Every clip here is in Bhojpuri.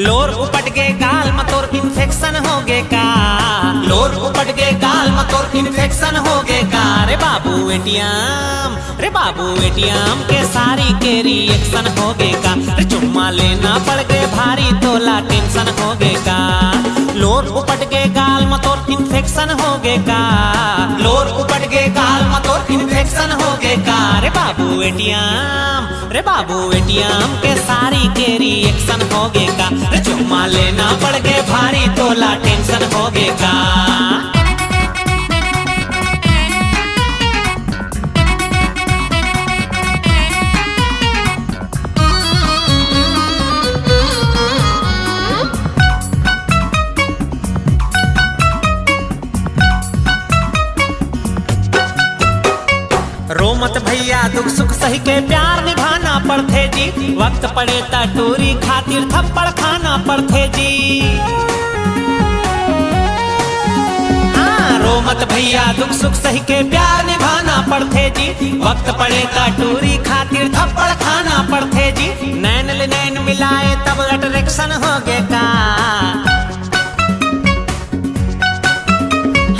लोर उपट के गाल मतोर इन्फेक्शन हो गे का, लोर उपट के गाल मतोर इन्फेक्शन हो गे का। रे बाबू एटीएम, रे बाबू एटीएम के सारी के रिएक्शन हो गे का। रे चुम्मा लेना पड़ गए भारी तोला टेंशन हो गे का। लोर उपट के गाल मतोर इन्फेक्शन हो गे का, लोर उपट के गाल मतोर इन्फेक्शन हो गे का। रे बाबू एटीएम, रे बाबू एटीएम के सारी के रिएक्शन हो गे का। रे चुम्मा लेना पड़ गए भारी तोला टेंशन हो गे का। रो मत भैया दुख सुख सही के प्यार निभाना पड़थे जी। वक्त पड़े ता टोरी खातिर थप्पड़ खाना पड़थे जी। हाँ, रो मत भैया दुख सुख सही के प्यार निभाना पड़थे जी। वक्त पड़े ता टोरी खातिर थप्पड़ खाना पड़थे जी। नैन ले नैन मिलाए तब अट्रैक्शन हो गे का।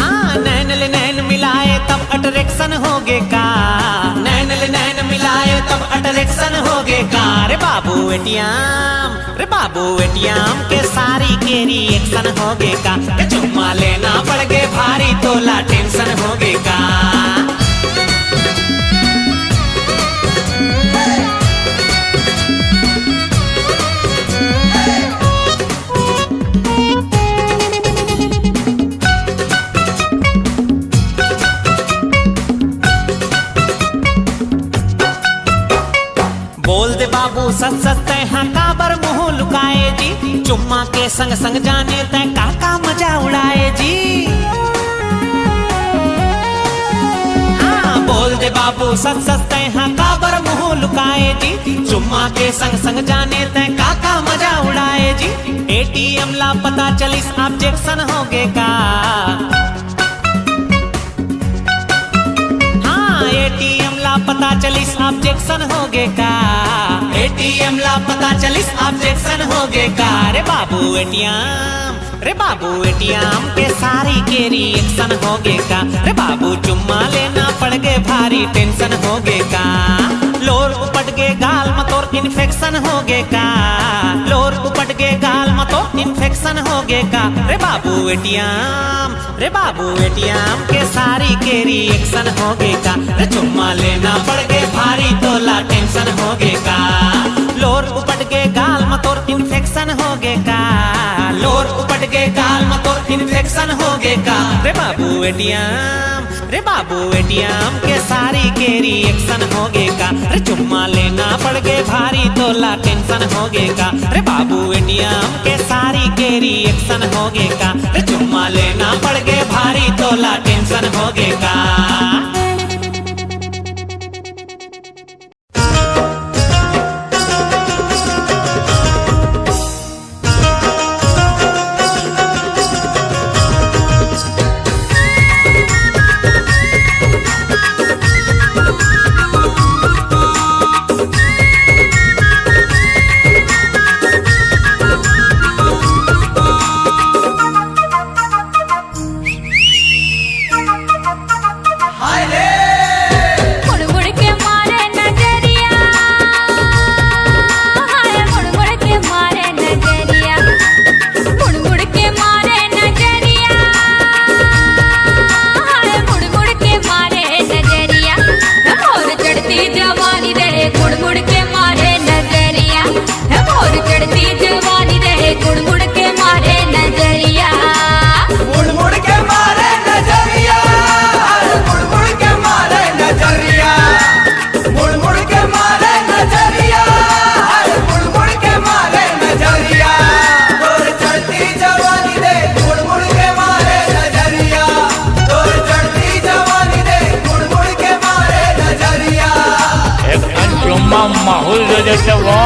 हाँ, नैन ले नैन मिलाए तब अट्रैक्शन हो गे का। नैन ले नैन मिलाए तब अट्रैक्शन हो गे का। रे बाबू एटीएम, रे बाबू एटीएम के सारी के रिएक्शन हो गे का। रे चुम्मा लेना पड़ गे भारी तोला टेंशन हो गे का। बोल दे बाबू सच सच तय हाँ काबर मुँह लुकाए जी। चुम्मा के संग संग जाने तय काका मजा उड़ाए जी। हाँ, बोल दे बाबू सच सच तय हाँ काबर मुँह लुकाए जी। चुम्मा के संग संग जाने तय काका मजा उड़ाए जी। एटीएम ला पता चलिस ऑब्जेक्शन हो गे का। एटीएम ला पता चलिस ऑब्जेक्शन हो गे का। एटीएम ला पता चलिस ऑब्जेक्शन हो गे का। रे बाबू एटीएम, रे बाबू एटीएम के सारी के रिएक्शन हो गे का। रे बाबू चुम्मा लेना पड़ गे भारी टेंशन हो गे का। लोर उपट के गाल मतोर इन्फेक्शन हो गे का। लोर उपट के गाल मतोर इन्फेक्शन हो गे का। रे बाबू एटीएम, रे बाबू एटीएम के सारी के रिएक्शन हो गे का। रे चुम्मा लेना पड़ गे भारी तोला टेंशन हो गे का। लोर उपट के गाल मतोर इन्फेक्शन हो गे का। लोर उपट के गाल मतोर इन्फेक्शन हो गे का। रे बाबू एटीएम, रे बाबू एटीएम के सारी के रिएक्शन हो गे का। रे चुम्मा लेना पड़ गे भारी तोला टेंशन हो गे का। रे बाबू एटीएम के सारी के रिएक्शन हो गे का। रे चुम्मा लेना पड़ गे भारी तोला टेंशन हो गे का। माहौल जो देते वो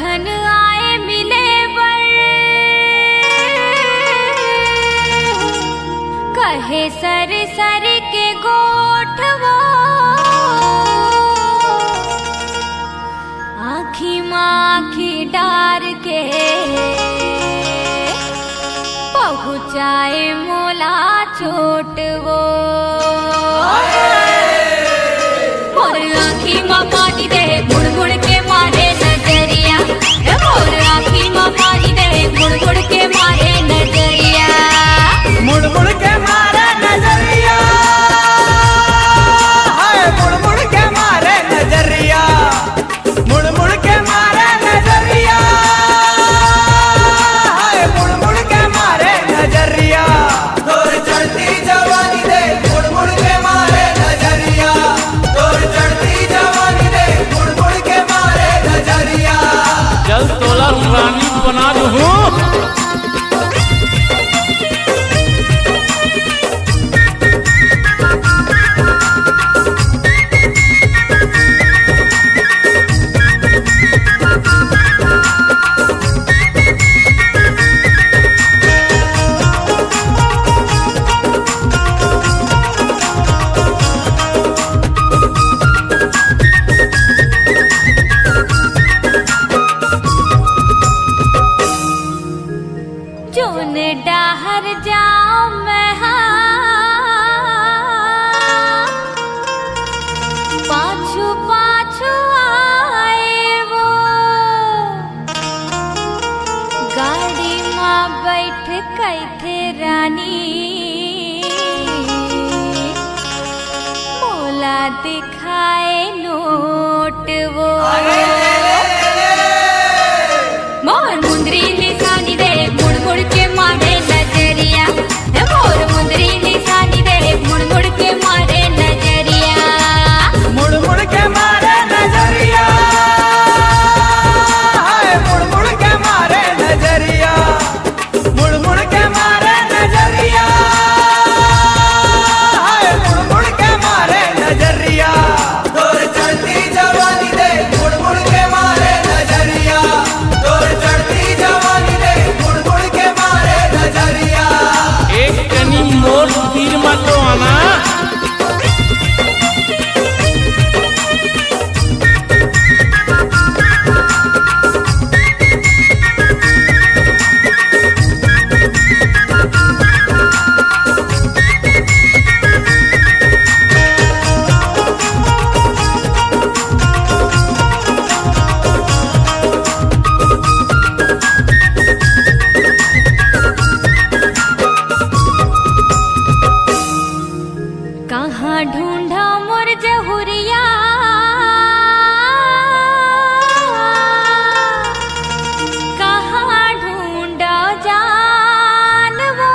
बहन आए मिले बर, कहे सर सर के गोठवो, आँखी माखी डार के पहुँचाए मोला छोटवो। मोर आँखी माँ पानी दे मुड़ मुड़ के मारे नजरिया, मोर आँखी माँ पानी दे मुड़ मुड़ के मारे नजरिया, मुड़ मुड़ के मारे नजरिया, हाय मुड़ मुड़ के मारे नजरिया, मुड़ मुड़ के मारे नजरिया, हाय मुड़ मुड़ के मारे नजरिया। तोर चढ़ती जवानी दे मुड़ मुड़ के मारे नजरिया, तोर चढ़ती जवानी दे मुड़ मुड़ के मारे नजरिया। जल तोला रानी बना दूँ। जोन डाहर जाओ मैं पाछू पाछू आए वो, गाड़ी माँ बैठ गई थे रानी, मोला दिखाए नोट वो। मोर मुंदरी निशानी दे मुड़ मुड़ के मारे नजरिया, मोर मुंदरी निशानी दे मुड़ मुड़ के मारे नजरिया, मुड़ मुड़ के मारे नजरिया, हाय मुड़ मुड़ के मारे नजरिया, मुड़ मुड़ के मारे नजरिया, हाय मुड़ मुड़ के मारे नजरिया। तोर चढ़ती जवानी दे मुड़ मुड़ के मारे नजरिया, तोर चढ़ती जवानी दे मुड़ मुड़ के मारे नजरिया। एक कनी मोर तीर में तो आना। कहाँ ढूंढा मोर जहुरिया, कहाँ ढूंढा जानवो,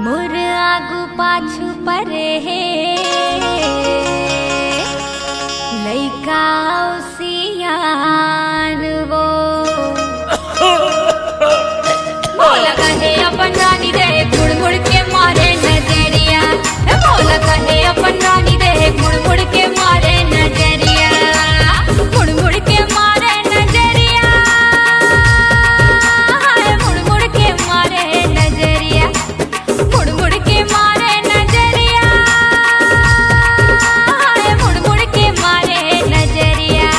मोर आगू पाछू परे है लइका सियान वो। मोला कहे अपन रानी दे मुड़ मुड़ के मारे नजरिया, मोला कहे अपन रानी दे मुड़ मुड़ के मारे नजरिया, मुड़ मुड़ के मारे नजरिया, हाय मुड़ मुड़ के मारे नजरिया, मुड़ मुड़ के मारे नजरिया, हाय मुड़ मुड़ के मारे नजरिया,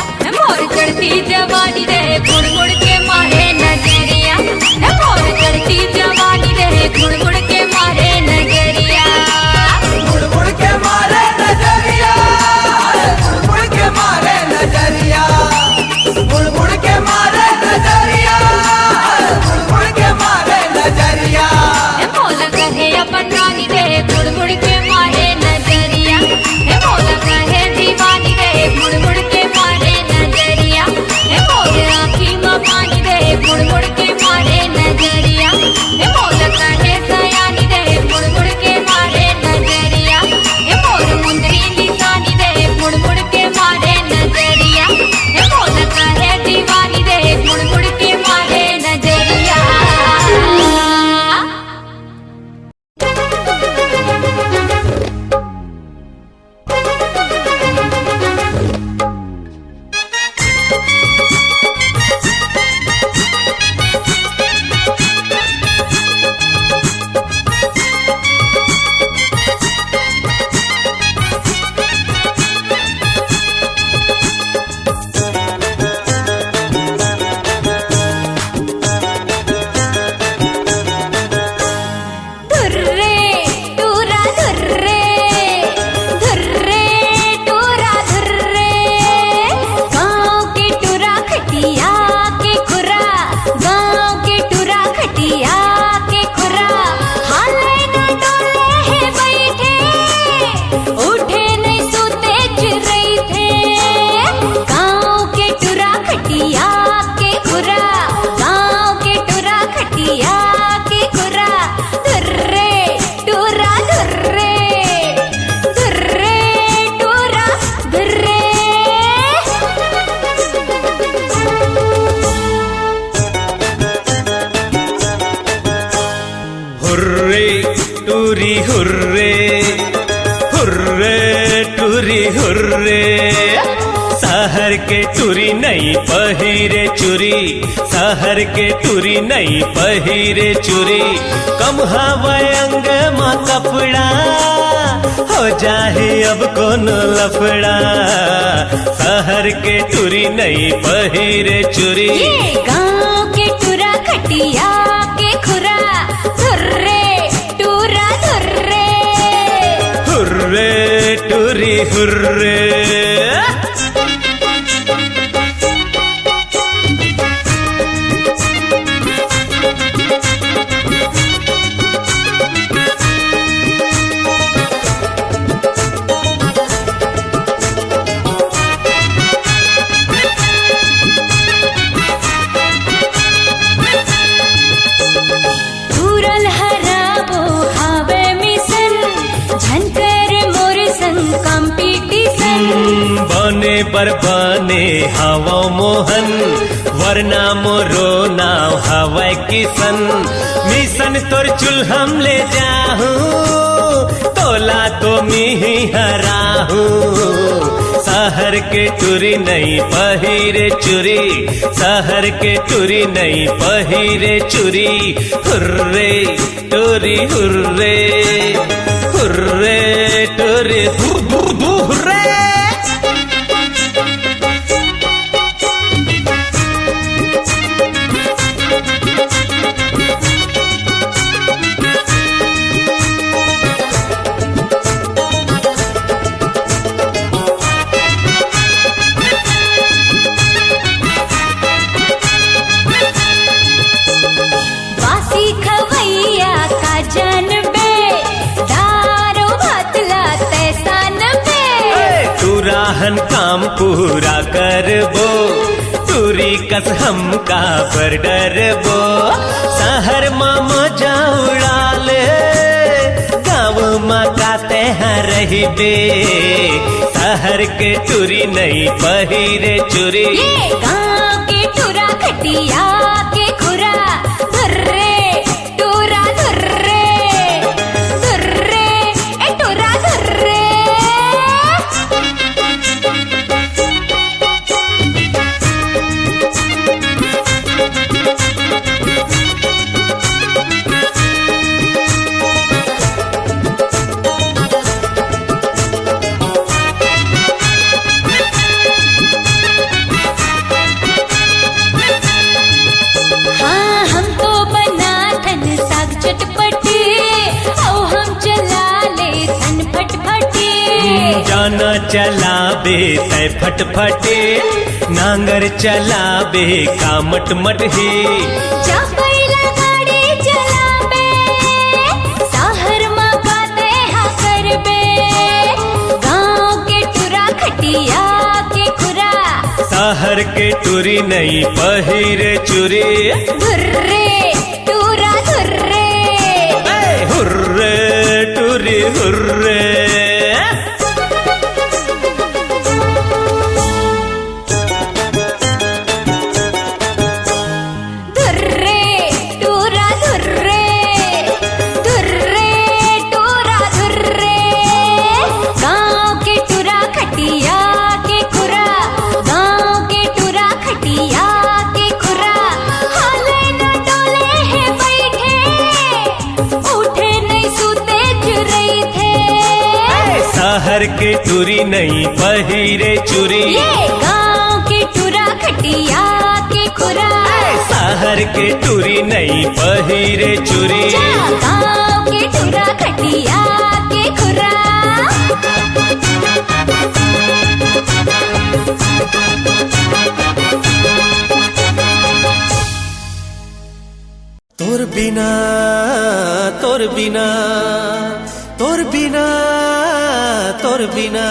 हुर्रे हुर्रे टूरी हुर्रे शहर के टूरी नहीं पहिरे चूरी शहर के टूरी नहीं पहिरे चूरी कम हवा अंग माँ कपड़ा हो जाए अब कौन लफड़ा शहर के टूरी नहीं पहिरे चूरी ये गाँव के टूरा खटिया के खुरा धुर्रे टूरा धुर्रे हुर्रे टूरी हुर्रे तुरल हराबो हावे मिसन झनकर मोर संग कंपटीशन बने पर बने हवा मोहन वरना मोरो नाव हवा किसन मिशन तोर चुल हम ले जाहूं तोला तो मी हराहूं शहर के टूरी नहीं पहिरे चूरी शहर के टूरी नहीं पहिरे चूरी हुर्रे टूरी हुर्रे हुर्रे टूरी हुर्रे बासी खवैया का जनबे दारो भातला तैसान बे तुराहन काम पूरा करबो तुरी कस हम का पर डरबो शहर में मजा उड़ाले गाँव में काते हैं रहिबे शहर के टूरी नहीं पहिरे चूरी ये गाँव के टूरा खटिया के खुरा धुर्रे टूरा धुर्रे धुर्रे ए टूरा धुर्रे हाँ हम तो बना थन साग चटपटी औ हम चला ले थन फटफटी जाना चला बे तय फटफटे नांगर चला बे का मटमट ही जा पहिला गाड़ी चलाबे शहर में गाते हा करबे गाँव के टूरा खटिया के खुरा शहर के टूरी नहीं पहिरे चूरी धुर्रे टूरा धुर्रे हुर्रे टूरी हुर्रे धुर्रे टूरा धुर्रे धुर्रे टूरा धुर्रे गाँव के टूरा खटिया के खुरा गाँव के टूरा खटिया के खुरा हाले न डोले है बैठे उठे नहीं सुते चुरई थे शहर के टूरी नहीं पहिरे चूरी ये गाँव के टूरा खटिया के खुरा शहर के टूरी नहीं पहिरे चूरी जा गाँव के टूरा खटिया के खुरा तोर बिना तोर बिना तोर बिना तोर बिना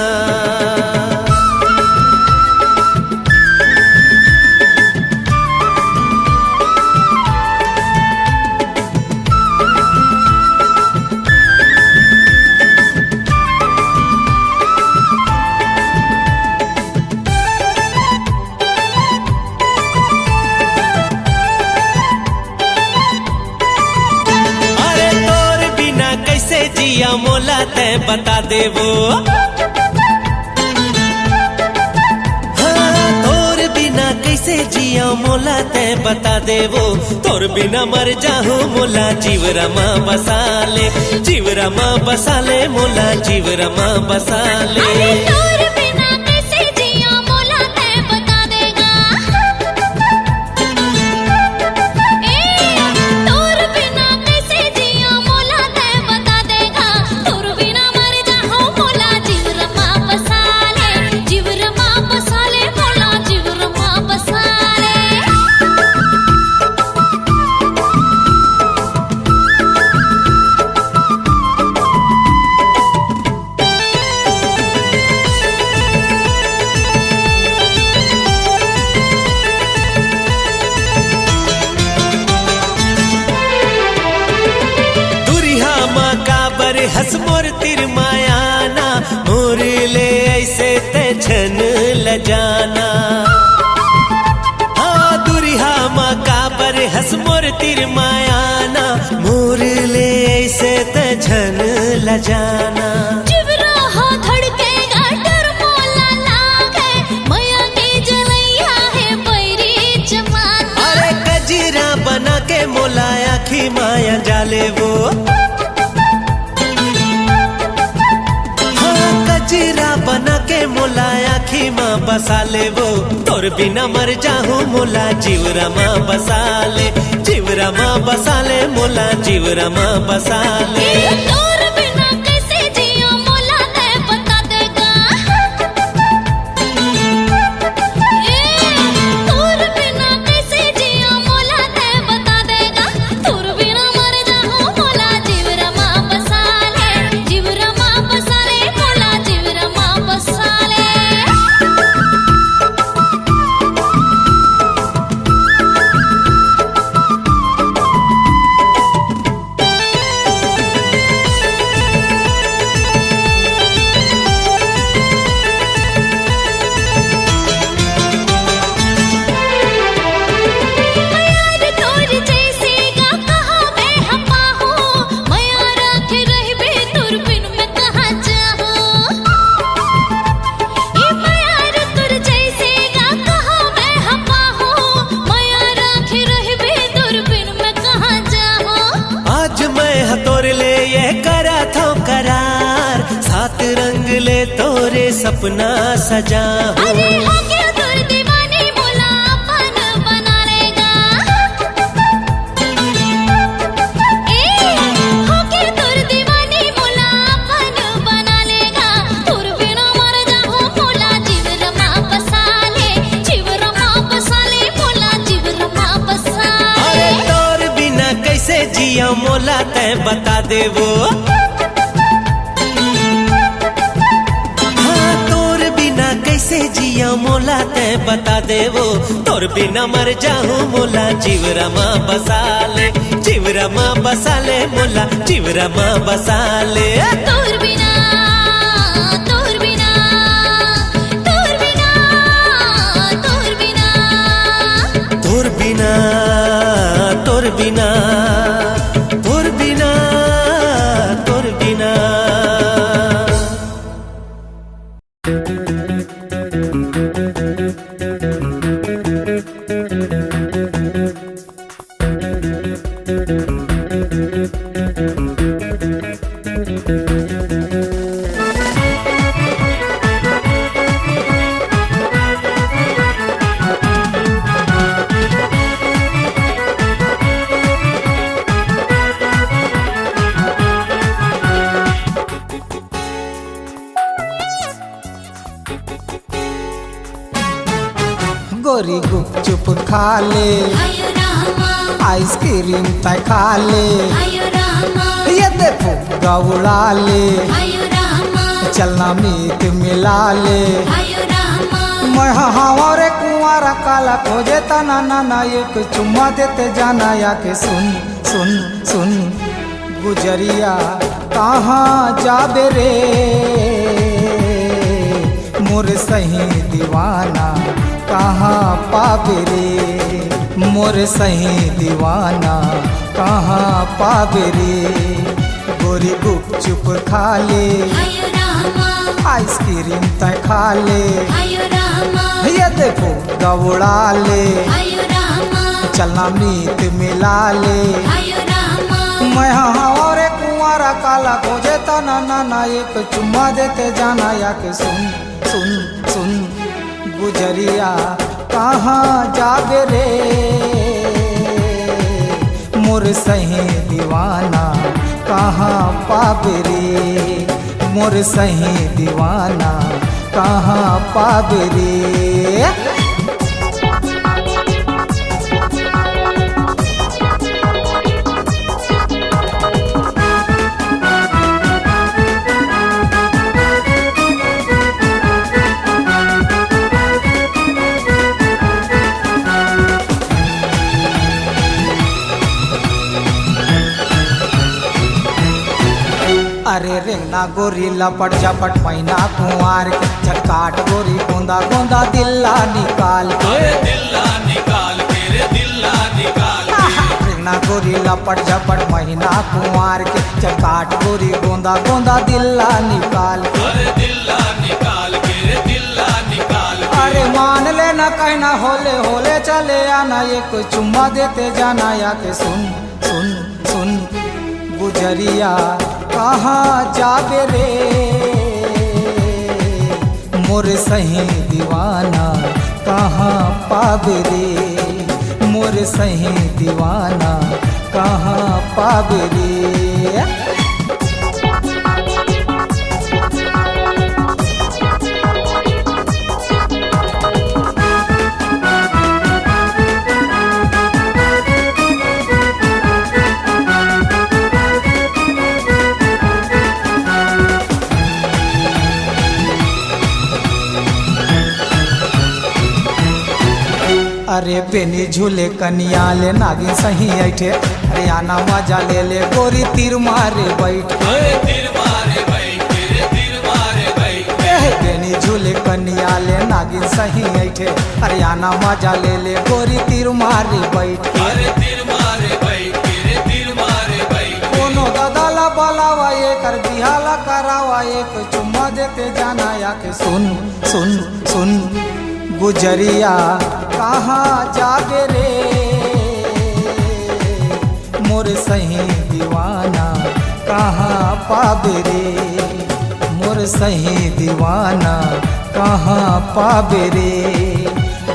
जिया मोला तै बता देवो। हाँ, तोर बिना कैसे जिया मोला तै बता देवो। तोर बिना मर जाहूँ मोला जीवरमा बसाले, जीवरमा बसाले मोला जीवरमा बसाले। अरे तोर बिना कैसे जिया मोला तै बता देगा। तोर बिना कैसे जिया मोला तै बता देगा। तोर बिना मर जाहूँ मोला जीवरमा बसाले, जीवरमा बसाले मोला जीवरमा बसाले। दुरिहा माँ काबर हस मोर तिर मायाना, मोर ले ऐसे ते छन ल जाना। हाँ, दुरिहा माँ काबर हस मोर तिर मायाना, मोर ले ऐसे ते छन ल जाना। जिवरा हो धड़केगा डर मोला लागे, मैया की जलैया है बैरी जमाना। अरे कजीरा बना के मोला आखी माया जाले वो। हाँ, कजीरा बना के मोला आखी माँ बसाले वो। तोर बिना मर जाहूँ मोला जीवरमा बसाले, जीवरमा बसाले मोला जीवरमा बसाले। तोर बिना कैसे जिया मोला तै बता देगा। तोर बिना कैसे जिया मोला तै बता देगा। तोर बिना मर जाहूँ मोला जीवरमा बसाले, जीवरमा बसाले मोला जीवरमा बसाले। मयार तोर जैसे गा कहाँ मैं हपा हूँ, मया राख रहबे तोर बिन मैं कहाँ जाहूँ। मयार तोर जैसे गा कहाँ मैं हपा हूँ, मया राख रहबे तोर बिन मैं कहाँ जाहूँ। आज मैं हतोर ले ये करा था करार, सात रंग ले तोरे सपना सजा अरे हो गया तोर दीवानी मोला अपन बना लेगा। हो गया तोर दीवानी मोला अपन बना लेगा। तोर बिना मर जाहूँ मोला जीवरमा बसाले, जीवरमा बसाले मोला जीवरमा बसाले। अरे तोर बिना कैसे जिया मोला तै बता देवो। हाँ, तोर बिना कैसे जिया मोला तै बता देवो। तोर बिना मर जाहूँ मोला जीवरमा बसाले, जीवरमा बसाले मोला जीवरमा बसाले। तोर बिना, तोर बिना, तोर बिना, तोर बिना। तोर बिना, तोर बिना, तोर बिना, तोर बिना। गोरी गुपचुप खा ले, आयो रामा, आइसक्रीम तय खा ले, आयो रामा, ये देखो गौड़ा ले, आयो रामा, चलना मीत मिला ले। आयो रामा। मैं हमारे कुंवारा काला खोजे तना नाना, एक चुम्मा देते जाना या के सुन सुन सुन। गुजरिया कहाँ जाबे रे मोर सही दीवाना, कहाँ पाबे रे मोर सही दीवाना, कहाँ पाबे रे। गोरी गुपचुप खा ले, आयो रामा आइसक्रीम तय खा ले, आयो रामा ये देखो दौड़ा ले, आयो रामा चलना मीत मिला ले। आयो रामा मैं हाँ और एक कुंवारा काला खोजे तना नाना एक चुम्मा देते जाना या के सुन सुन सुन गुजरिया कहाँ जाबे रे मोर सही दीवाना कहाँ पाबे रे मोर सही दीवाना कहाँ पाबे रे। अरे रेंगना गोरी लपट झपट मैना कुंवार के चटकाट गोरी गोंदा गोंदा दिल्ला निकाल के रेंगना गोरी लपट झपट मैना कुंवार के चटकाट गोरी गोंदा गोंदा दिल्ला निकाल के अरे मान लेना कहना होले होले चले आना एक चुम्मा देते जाना या के सुन सुन सुन गुजरिया कहाँ जाबे रे मोर सही दीवाना कहाँ पाबे रे मोर सही दीवाना कहाँ पाबे रे। अरे बेनी झूले कनिया ले नागिन सही ऐठे अरे आना मजा ले ले गोरी तीर मारे बैठ बेनी झूले कनिया ले नागिन सही ऐठे अरे आना मजा ले ले गोरी तीर मारे बैठ कोनो दादाला बोलावा ये कर दिहाला करावा एक चुम्मा देते जाना या के सुन सुन सुन गुजरिया कहाँ जाबे रे मोर सही दीवाना कहाँ पाबे रे मोर सही दीवाना कहाँ पाबे रे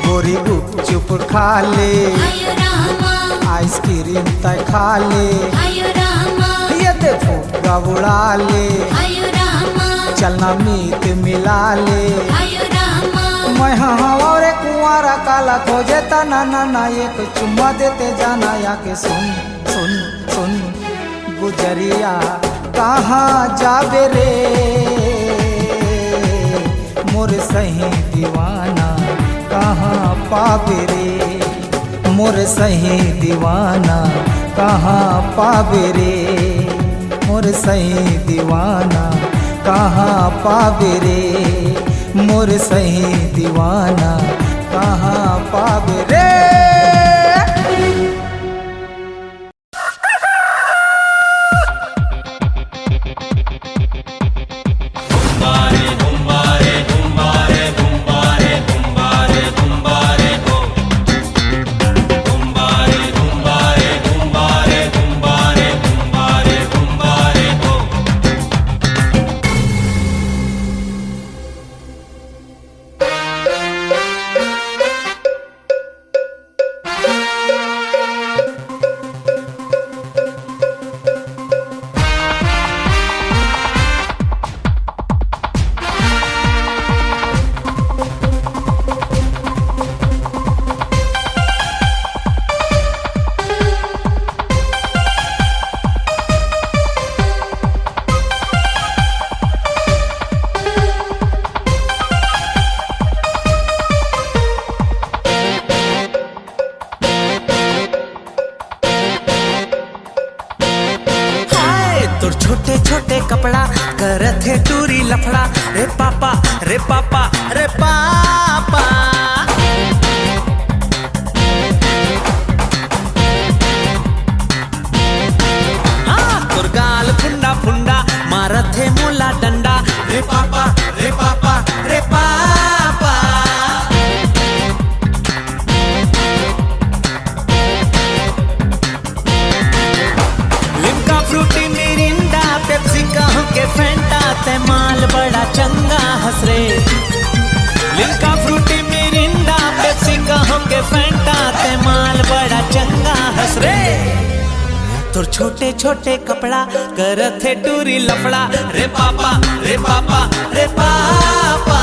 गोरी गुपचुप खा ले, आयो रामा आइसक्रीम तय खा ले, आयो रामा ये देखो गबुड़ा ले, आयो रामा चलना मीत मिला ले। आयो रामा मैं हाँ और एक कुंवारा काला खोजे तना नाना एक चुम्मा देते जाना या के सुन सुन सुन गुजरिया कहाँ जाबे रे मोर सही दीवाना कहाँ पाबे रे मोर सही दीवाना कहाँ पाबे रे मोर सही दीवाना कहाँ पाबे रे मोर सही दीवाना कहाँ पाबे रे। छोटे छोटे कपड़ा करत है टूरी लफड़ा रे पापा रे पापा रे पापा। हाँ तोर गाल फुंडा फुंडा तोर छोटे छोटे कपड़ा करत है टूरी लफड़ा रे पापा रे पापा रे पापा।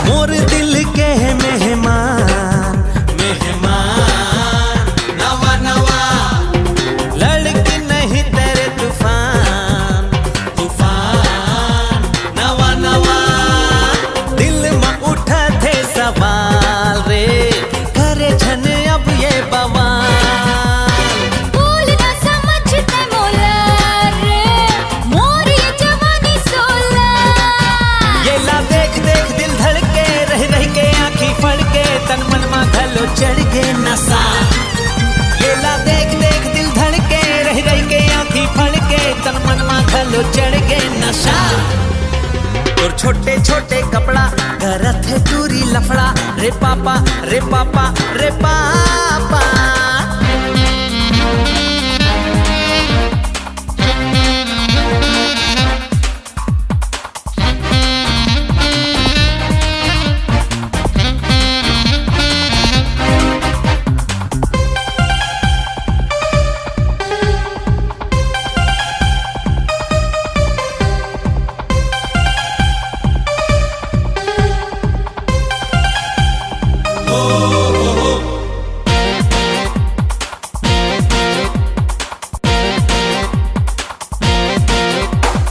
मोर दिल के मेहमान मेहमान नवा नवा लड़की नहीं तेरे तूफान तूफान नवा नवा दिल में उठा थे सवाल रे करे छन अब ये बवाल बोल ना समझते मोला रे मोर ये जवानी सोला। ये ला देख देख दिल धड़के रह रह के आँखी फड़के तन मन मा घलो चढ़ गे नशा। ये ला देख देख दिल धड़के रह रह के आँखी फड़के तन मन मा घलो चढ़ गे नशा। और छोटे छोटे कपड़ा करत है टूरी लफड़ा रे पापा रे पापा रे पापा।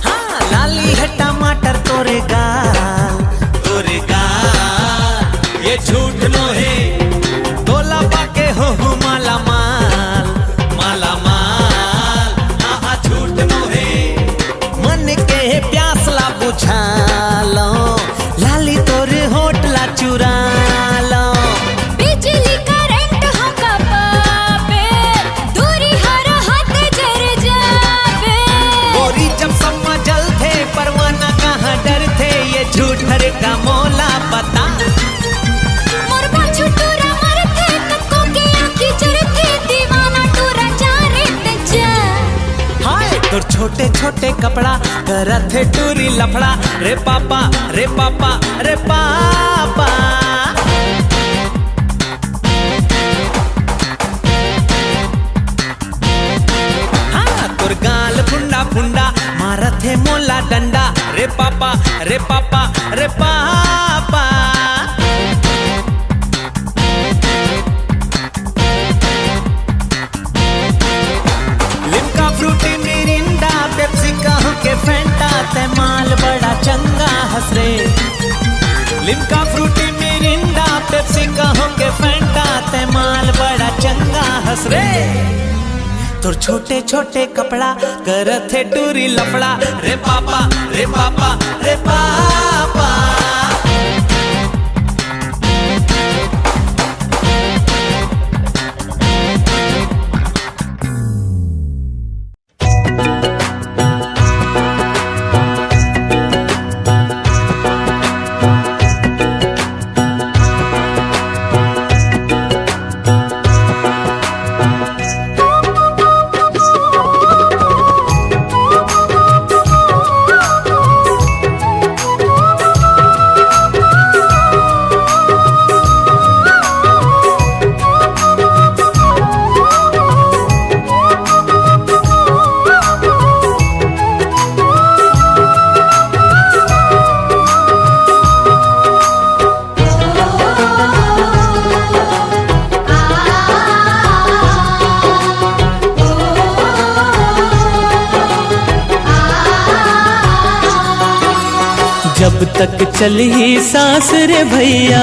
हाँ, लाली है टमाटर तोरे गाल ये झूठ नो है तोला पाके हो माला माल माला माल। हाँ झूठ नो है मन के प्यास ला बुझा लो लाली तोरे होठ ला चुरा लो। बिजली करंट हो कपाबे दूरी हर हाथ जर जाबे। गोरी जब सम्मा जल थे परवाना कहाँ डर थे ये झूठ हरे का मोला बता। मोर बाछू टूरा मरथे कक्को के आँखी चरथे दीवाना टूरा चारे ते जा। हाय तोर छोटे छोटे कपड़ा करत है टूरी लफड़ा रे पापा रे पापा रे पापा। हाँ तोर गाल फुंडा फुंडा मारत है मोला डंडा रे पापा रे पापा रे पापा। लिम्का फ्रूटी मिरिंडा पेप्सी कहो के फेंटा ते माल बड़ा चंगा हंस रे। लिम्का फ्रूटी मिरिंडा पेप्सी कहो के फेंटा ते माल बड़ा चंगा हंस रे। तोर छोटे छोटे कपड़ा करत है टूरी लफड़ा रे पापा रे पापा रे पापा। जब तक चली सांस रे भैया,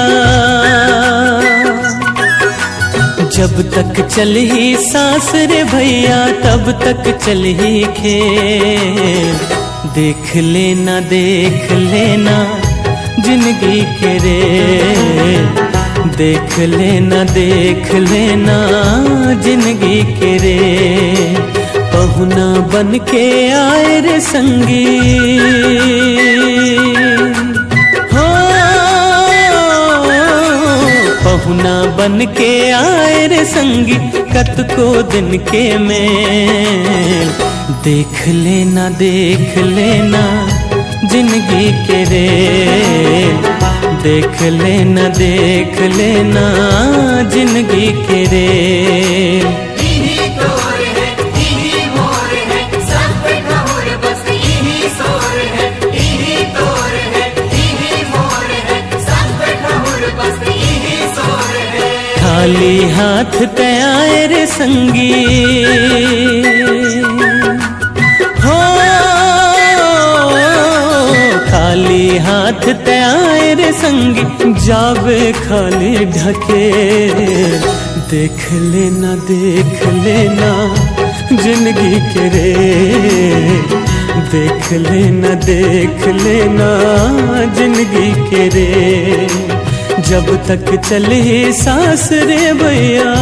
जब तक चली सांस रे भैया तब तक चली खेल। देख लेना जिंदगी के रे, देख लेना जिंदगी के रे। पहुना बन के आए रे संगी हो, पहुना बन के आए रे संगी कत को दिन के मेल। देख लेना जिंदगी के रे, देख लेना जिंदगी के रे। खाली हाथ तैयार संगी हो, खाली हाथ तैयार संगी जावे खाली ढके। देख लेना जिंदगी के रे, देख लेना जिंदगी के रे। जब तक चले सांस रे भैया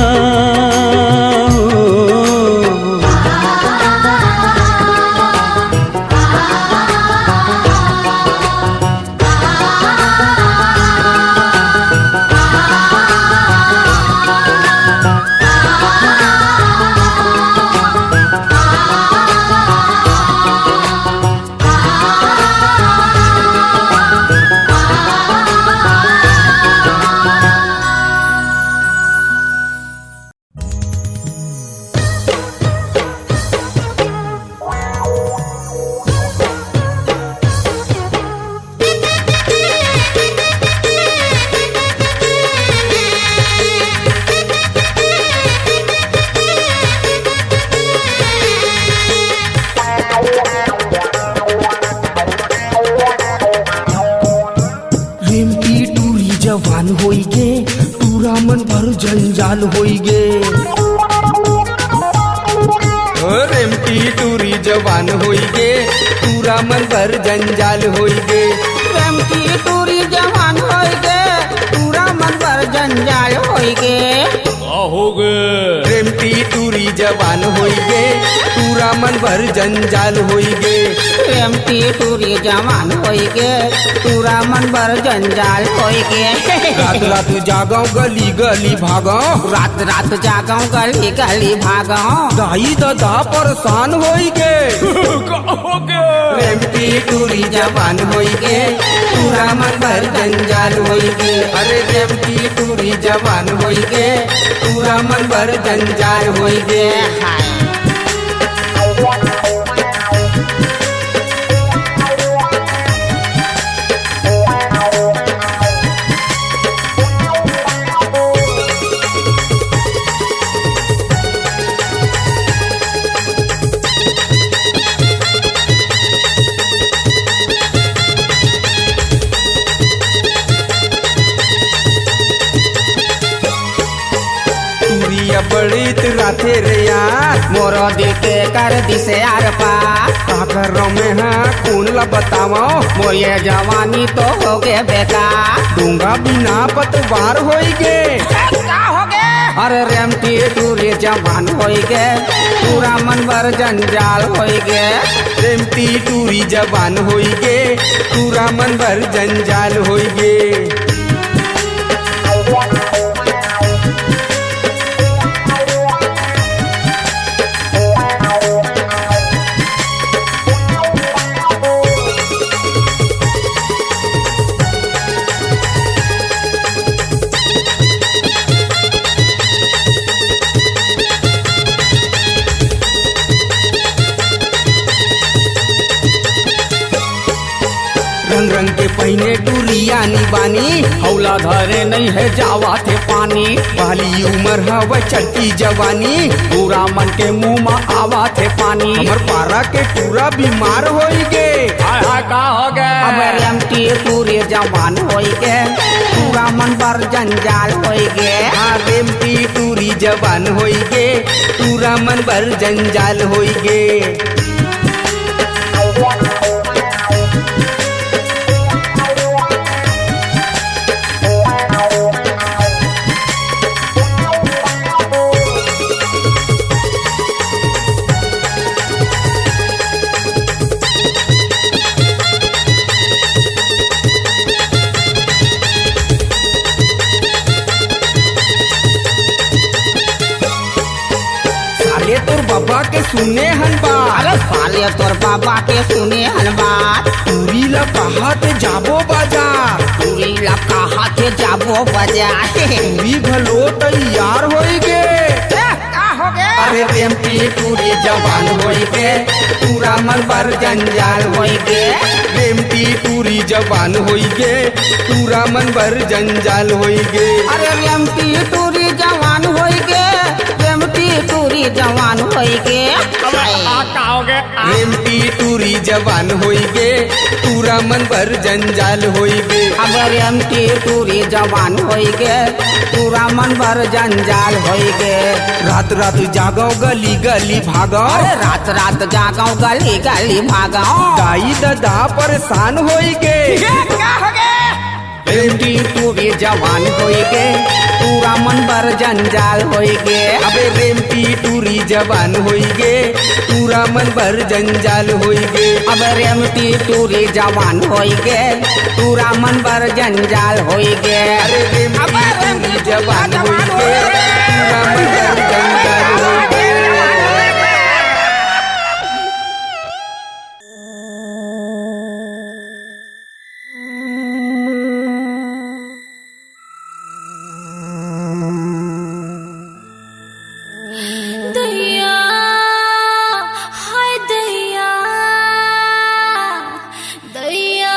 जवान होई गे पूरा मन भर जंजाल होई गे। रेमटी टूरी जवान होई गे पूरा मन भर जंजाल होई गे। रेमटी टूरी जवान होई गे पूरा मन भर जंजाल होई गे। हो गे रेमटी टूरी जवान होई गे पूरा मन भर जंजाल होई गे। रेमटी टूरी जवान होई गे पूरा मन भर जंजाल होई गे। रात रात जागो गली गली भागो, रात रात जागो गली गली भागो। दाई दादा परेशान होई गे हो गे रेमटी टूरी जवान होई गे पूरा मन भर जंजाल होई गे। अरे रेमटी टूरी जवान होई गे पूरा मन भर जंजाल होई गे। बड़ीत राथे रे यार मोर दिल कर दिसे आर पार। काकर में है कौन ला बताओ मोर ये जवानी तो हो गे बेकार। डूंगा बिना पतवार होई गे क्या हो गे। अरे रेमटी टूरी जवान होई गे पूरा मन भर जंजाल होई गे। रेमटी टूरी जवान होई गे पूरा मन भर जंजाल होई गे। रंग रंग के पहने टूरिया निबानी, हौला धरे नहीं है जावा थे पानी। पहली उम्र हवा चढ़ती जवानी, पूरा मन के मुंह में आवा थे पानी। हमर पारा के पूरा बीमार होई गे। का हो गए अब रेमटी पूरी जवान होई के पूरा मन पर जंजाल होई गे रेमटी टूरी जवान होई गे पूरा मन भर जंजाल होई गे साले तोर बाबा के सुने हन बात अरे साले तोर बाबा के सुने हन बात टूरी ला कहत जाबो बाजार पूरी लका हाथे जाबो बाजार टूरी भलो तैयार होई गे का हो गया अरे रेमटी टूरी जवान होई गे पूरा मन भर जंजाल होई गे रेमटी टूरी जवान होई गे पूरा मन भर जंजाल होई गे अरे रेमटी टूरी जवान होई गे रेमटी टूरी जवान होई गे रेमटी टूरी जवान होई गे पूरा मन भर जंजाल होई गे अब रेमटी टूरी जवान होई गे पूरा मन भर जंजाल होई गे रात रात जागो गली गली भागो अरे रात रात जागो गली गली भागो दाई दादा परेशान होई गे रेमटी टूरी जवान होई गे पूरा मन भर जंजाल होई गे अबे रेमटी टूरी जवान होई गे पूरा मन भर जंजाल होई गे अब रेमटी टूरी जवान होई गे पूरा मन भर जंजाल होई गे अरे रेमटी टूरी जवान होई गे पूरा मन भर जंजाल होई गे दैया हाय दैया दैया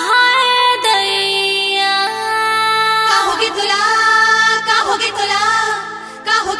हाय दैया का होगी तुला का होगी तुला का होगी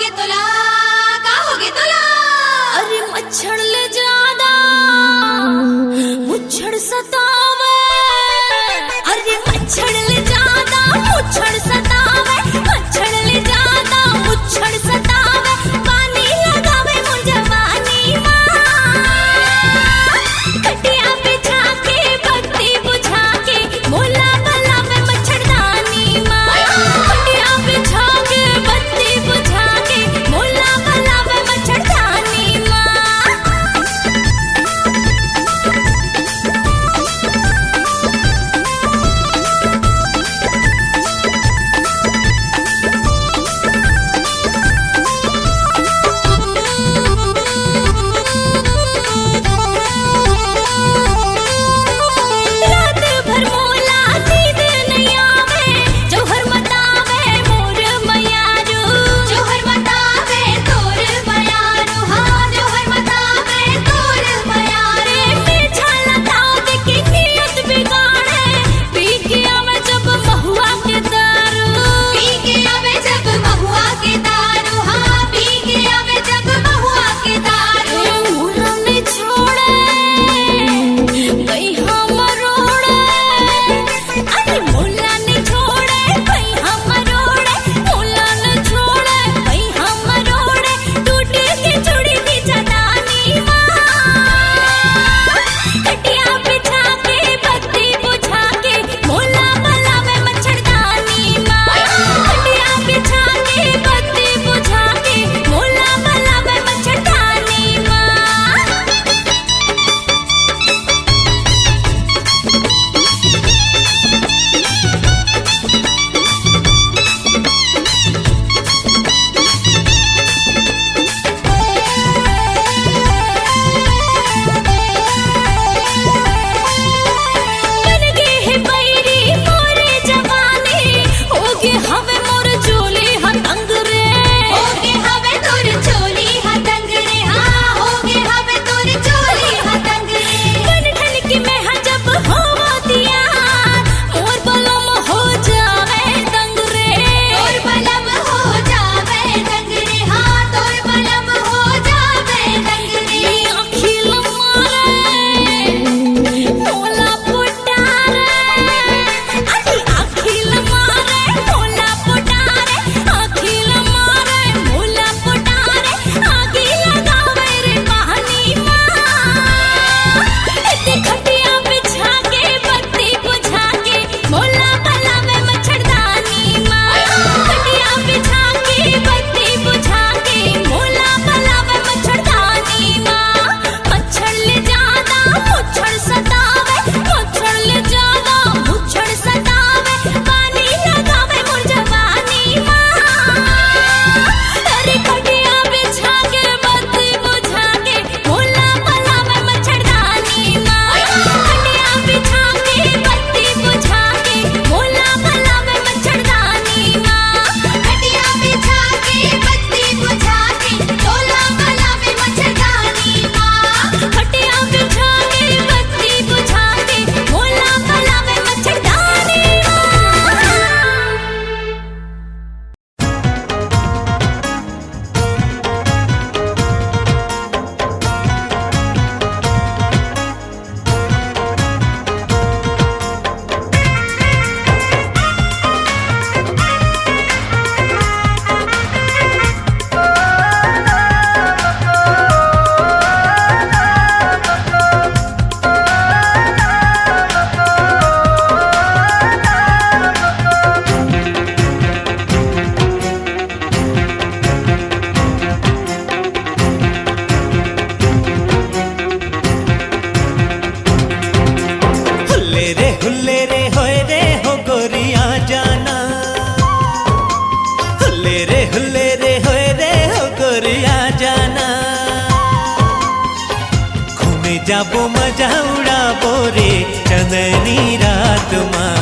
जाबो मजा उड़ाबो रे चंदनी रात माँ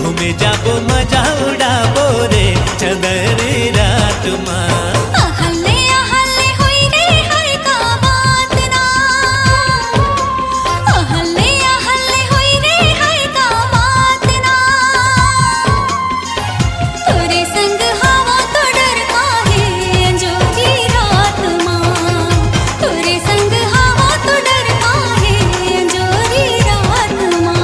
घूमे जाबो मजा उड़ाबो रे चंदनी रात माँ अहल्ले अहल्ले होई रे हर का बात ना अहल्ले अहल्ले होई रे हर का बात ना तोरे संग हवा तो डर काहे अंजोरी रात माँ तोरे संग हवा तो डर काहे अंजोरी रात माँ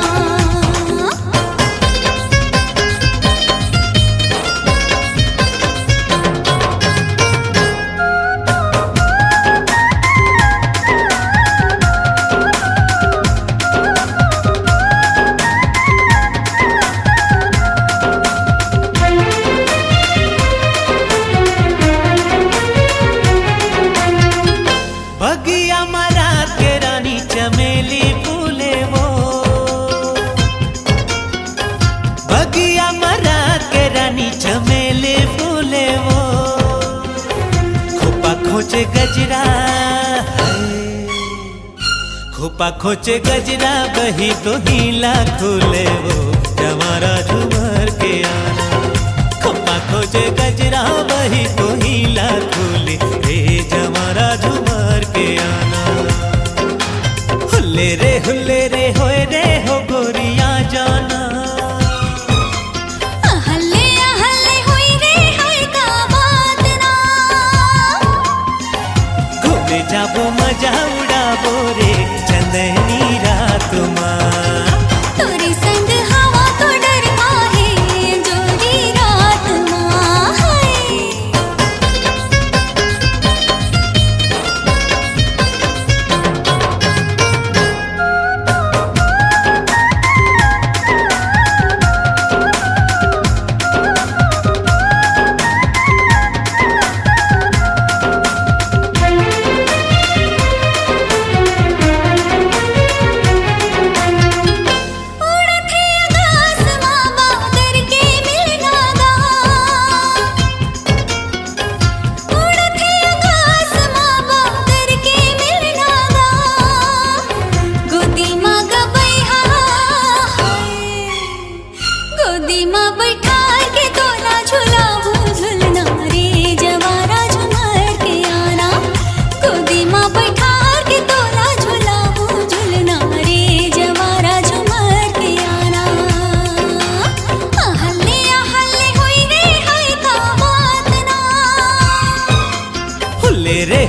बगिया मरात के रानी चमेली फूले वो बगिया मरात के रानी चमेली फूले वो खोपा खोचे गजरा खोपा खोचे गजरा बही तो हीला खुले वो जमारा झूमर के आना खोपा खोचे गजरा बही तो हीला खुले रे जमारा झूमर के आना हुल्ले रे होए रे हो गोरिया जाना अहल्ले अहल्ले होई रे हर का बात ना घूमे जाबो मजा उड़ाबो रे चंदनी रात माँ तोरे संग हवा तो डर काहे अंजोरी रात माँ हाय उड़थे आकाश माँ बादर के मिलना गा उड़थे आकाश माँ बादर के मिलना गा गोदी माँ गबैहा गोदी माँ बैठा के तोला झुलाबू झुलना रे जवारा झुमर के आना गोदी माँ बैठा के तोला झुलाबू झुलना रे जवारा झुमर के आना अहल्ले अहल्ले होई रे हर का बात ना हुल्ले रे